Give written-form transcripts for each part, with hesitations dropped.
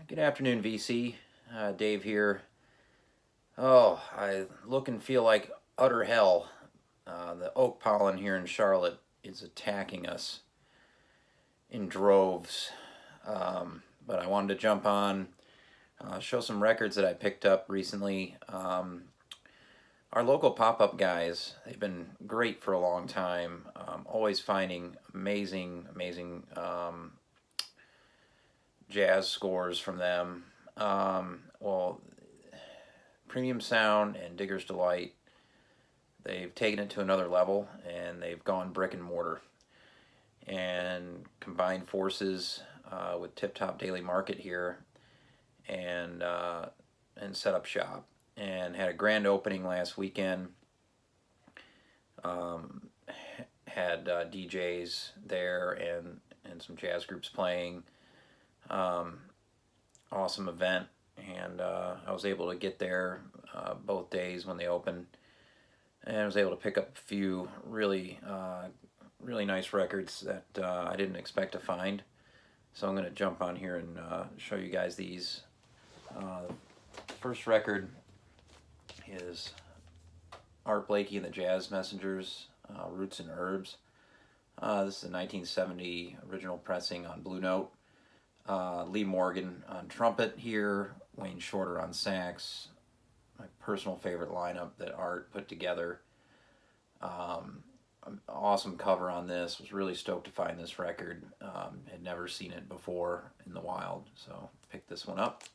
Good afternoon, VC. Dave here. Oh, I look and feel like utter hell. The oak pollen here in Charlotte is attacking us in droves. But I wanted to jump on, show some records that I picked up recently. Our local pop-up guys, they've been great for a long time, always finding amazing jazz scores from them. Well, Premium Sound and Digger's Delight, they've taken it to another level, and they've gone brick and mortar and combined forces with Tip Top Daily Market here, and set up shop, and had a grand opening last weekend. Had DJs there and some jazz groups playing. Awesome event, and I was able to get there both days when they opened, and I was able to pick up a few really nice records that I didn't expect to find. So I'm going to jump on here and show you guys these. First record is Art Blakey and the Jazz Messengers, Roots and Herbs. This is a 1970 original pressing on Blue Note. Lee Morgan on trumpet here, Wayne Shorter on sax. My personal favorite lineup that Art put together. Awesome cover on this. Was really stoked to find this record. Had never seen it before in the wild, so picked this one up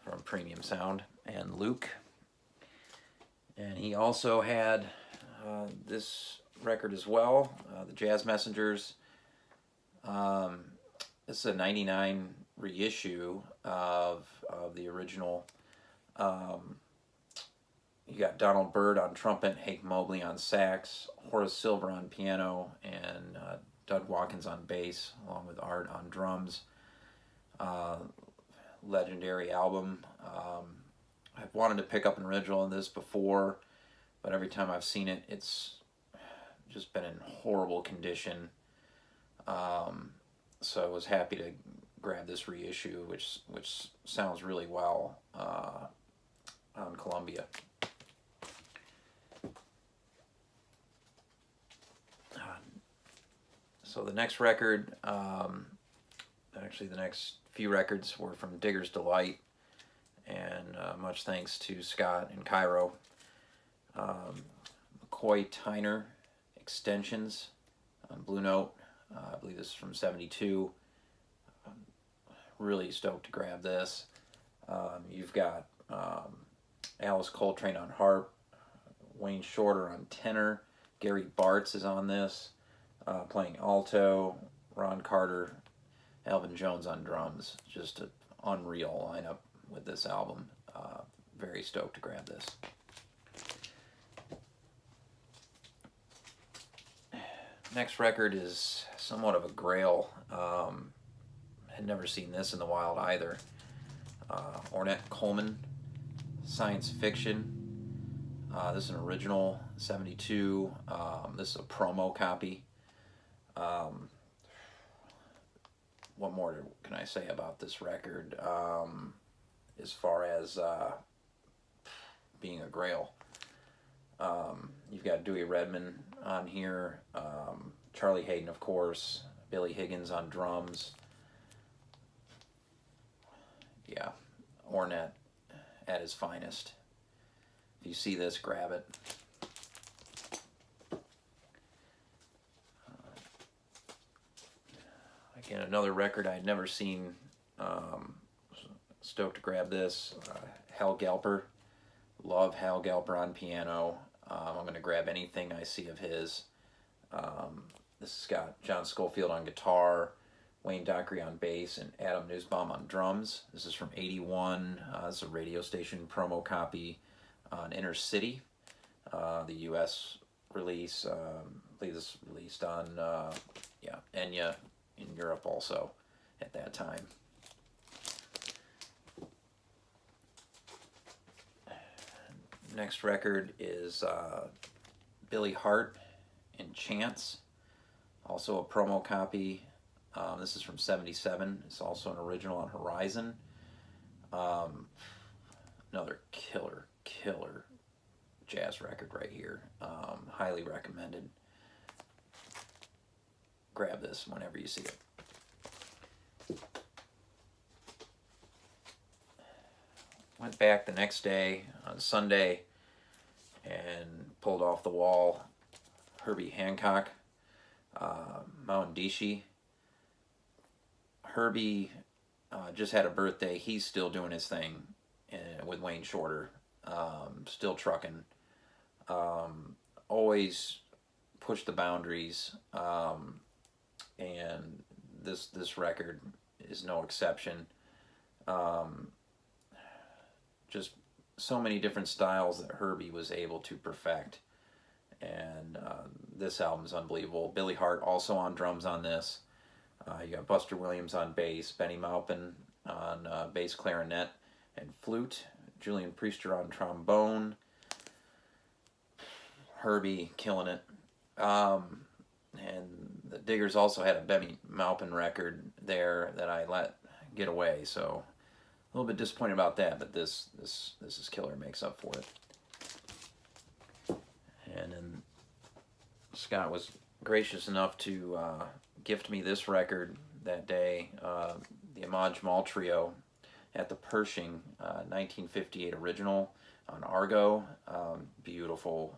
from Premium Sound. And Luke. And he also had this record as well, the Jazz Messengers. This is a 99 reissue of the original. You got Donald Byrd on trumpet, Hank Mobley on sax, Horace Silver on piano, and Doug Watkins on bass, along with Art on drums. Legendary album. I've wanted to pick up an original of this before, but every time I've seen it, it's just been in horrible condition. So I was happy to grab this reissue, which sounds really well on Columbia. So the next record, actually the next few records were from Digger's Delight, and much thanks to Scott in Cairo. McCoy Tyner Extensions on Blue Note. I believe this is from '72. Really stoked to grab this. You've got Alice Coltrane on harp, Wayne Shorter on tenor, Gary Bartz is on this, playing alto, Ron Carter, Alvin Jones on drums. Just an unreal lineup with this album. Very stoked to grab this. Next record is somewhat of a grail. Had never seen this in the wild either. Ornette Coleman, Science Fiction. This is an original, '72. This is a promo copy. What more can I say about this record as far as being a grail? You've got Dewey Redman on here, Charlie Hayden, of course, Billy Higgins on drums. Yeah, Ornette at his finest. If you see this, grab it. Again, another record I had never seen. Stoked to grab this. Hal Galper. Love Hal Galper on piano. I'm going to grab anything I see of his. This has got John Schofield on guitar, Wayne Dockery on bass, and Adam Nussbaum on drums. This is from '81. This is a radio station promo copy on Inner City, the U.S. release. I believe this was released on Enya in Europe also at that time. Next record is Billy Hart and Chance, also a promo copy This is from '77. It's also an original on Horizon. Another killer jazz record right here. Highly recommended. Grab this whenever you see it. Went back the next day on Sunday and pulled off the wall Herbie Hancock, Mount Dishi. Herbie just had a birthday. He's still doing his thing with Wayne Shorter, still trucking. Always push the boundaries, and this record is no exception. Just so many different styles that Herbie was able to perfect, and this album is unbelievable. Billy Hart also on drums on this. You got Buster Williams on bass, Benny Maupin on bass clarinet and flute, Julian Priester on trombone, Herbie killing it. And the Diggers also had a Benny Maupin record there that I let get away, so a little bit disappointed about that, but this is killer, makes up for it. And then Scott was gracious enough to gift me this record that day, the Ahmad Jamal Trio at the Pershing, 1958 original on Argo. Beautiful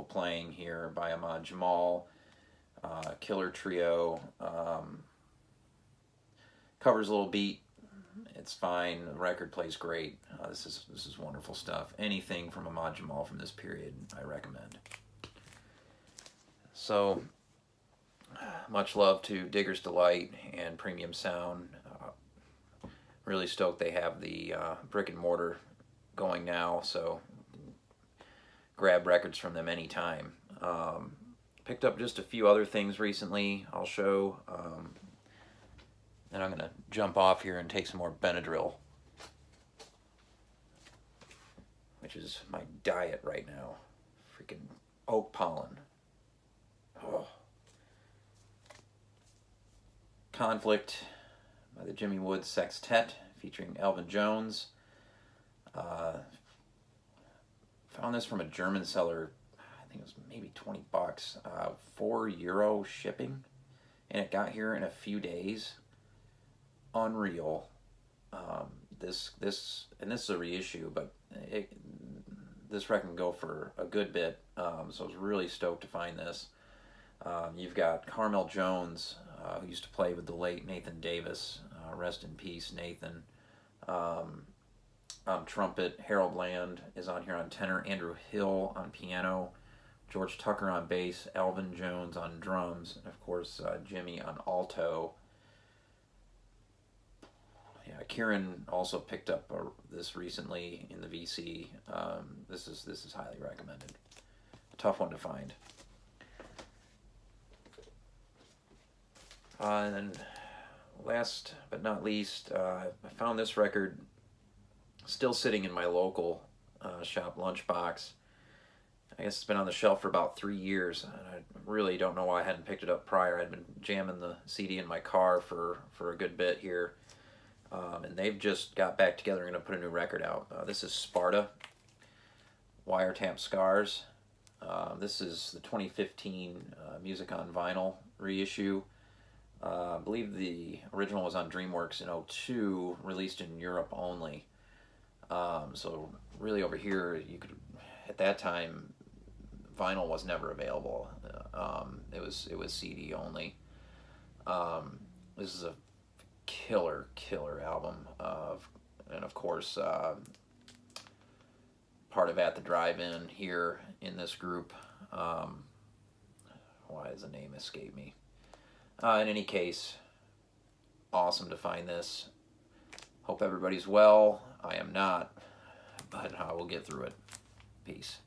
playing here by Ahmad Jamal. Killer trio. Covers a little beat. It's fine. The record plays great. This is wonderful stuff. Anything from Ahmad Jamal from this period, I recommend. So, much love to Digger's Delight and Premium Sound. Really stoked they have the brick and mortar going now, so grab records from them anytime. Picked up just a few other things recently I'll show. Then I'm going to jump off here and take some more Benadryl, which is my diet right now. Freaking oak pollen. Oh. Conflict by the Jimmy Woods Sextet featuring Elvin Jones. Found this from a German seller. I think it was maybe 20 bucks. €4 shipping, and it got here in a few days. Unreal. This is a reissue, but this record can go for a good bit. So I was really stoked to find this. You've got Carmel Jones, who used to play with the late Nathan Davis. Rest in peace, Nathan. On trumpet, Harold Land is on here on tenor, Andrew Hill on piano, George Tucker on bass, Elvin Jones on drums, and of course Jimmy on alto. Yeah, Kieran also picked up this recently in the VC. This is highly recommended. Tough one to find. And then last but not least, I found this record still sitting in my local shop lunchbox. I guess it's been on the shelf for about 3 years. And I really don't know why I hadn't picked it up prior. I'd been jamming the CD in my car for a good bit here. And they've just got back together and going to put a new record out. This is Sparta, Wiretap Scars. This is the 2015 Music on Vinyl reissue. I believe the original was on DreamWorks in '02, released in Europe only. So really over here, you could, at that time, vinyl was never available. It was CD only. This is a killer album, and of course part of At the Drive-In here in this group. Why does the name escape me? In any case, awesome to find this. Hope everybody's well. I am not, but I will get through it. Peace.